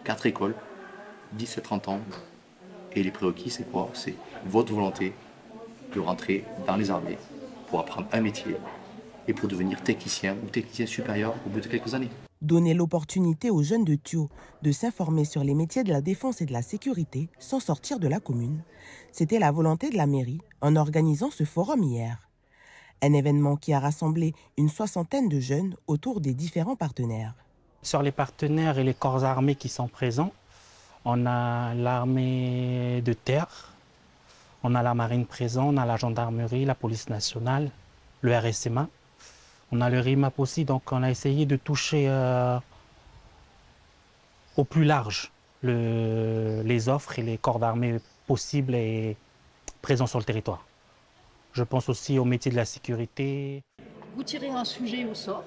4 écoles, 10-30 ans. Et les prérequis, c'est quoi? C'est votre volonté de rentrer dans les armées pour apprendre un métier et pour devenir technicien ou technicien supérieur au bout de quelques années. Donner l'opportunité aux jeunes de Thio de s'informer sur les métiers de la défense et de la sécurité sans sortir de la commune, c'était la volonté de la mairie en organisant ce forum hier. Un événement qui a rassemblé une 60aine de jeunes autour des différents partenaires. Sur les partenaires et les corps armés qui sont présents, on a l'armée de terre, on a la marine présente, on a la gendarmerie, la police nationale, le RSMA. On a le RIMAP aussi, donc on a essayé de toucher au plus large les offres et les corps d'armée possibles et présents sur le territoire. Je pense aussi au métier de la sécurité. Vous tirez un sujet au sort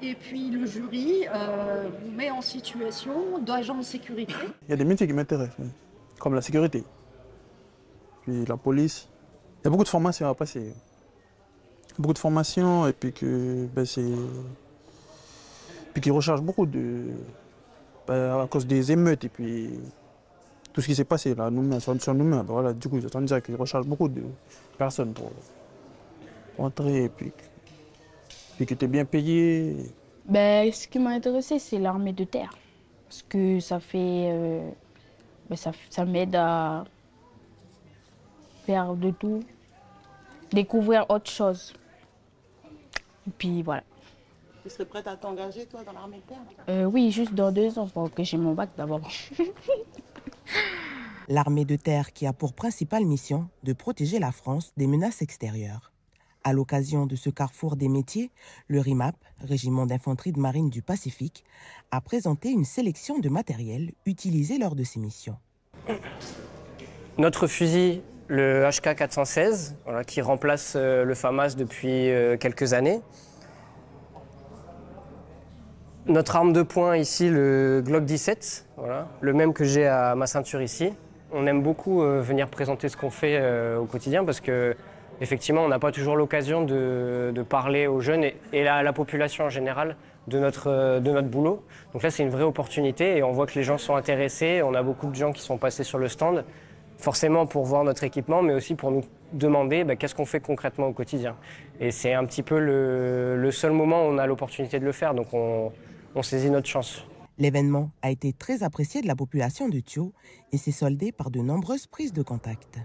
et puis le jury vous met en situation d'agent de sécurité. Il y a des métiers qui m'intéressent, comme la sécurité, puis la police. Il y a beaucoup de formations à passer. Beaucoup de formations et puis que qui recharge beaucoup à cause des émeutes et puis tout ce qui s'est passé là sur nous-mêmes. Voilà, du coup, on dirait qu'il recharge beaucoup de personnes pour entrer et puis qui étaient bien payés. Ce qui m'a intéressé, c'est l'armée de terre. Parce que ça fait. Ça m'aide à faire de tout, découvrir autre chose. Et puis voilà. Tu serais prête à t'engager, toi, dans l'armée de terre? Oui, juste dans 2 ans, pour que j'ai mon bac d'abord. L'armée de terre qui a pour principale mission de protéger la France des menaces extérieures. À l'occasion de ce carrefour des métiers, le RIMAP, Régiment d'infanterie de marine du Pacifique, a présenté une sélection de matériel utilisé lors de ces missions. Notre fusil, le HK416, voilà, qui remplace le FAMAS depuis quelques années. Notre arme de poing ici, le Glock 17, voilà, le même que j'ai à ma ceinture ici. On aime beaucoup venir présenter ce qu'on fait au quotidien parce que effectivement, on n'a pas toujours l'occasion de parler aux jeunes et à la population en général de notre boulot. Donc là, c'est une vraie opportunité et on voit que les gens sont intéressés. On a beaucoup de gens qui sont passés sur le stand, forcément pour voir notre équipement, mais aussi pour nous demander qu'est-ce qu'on fait concrètement au quotidien. Et c'est un petit peu le seul moment où on a l'opportunité de le faire, donc on saisit notre chance. L'événement a été très apprécié de la population de Thio et s'est soldé par de nombreuses prises de contact.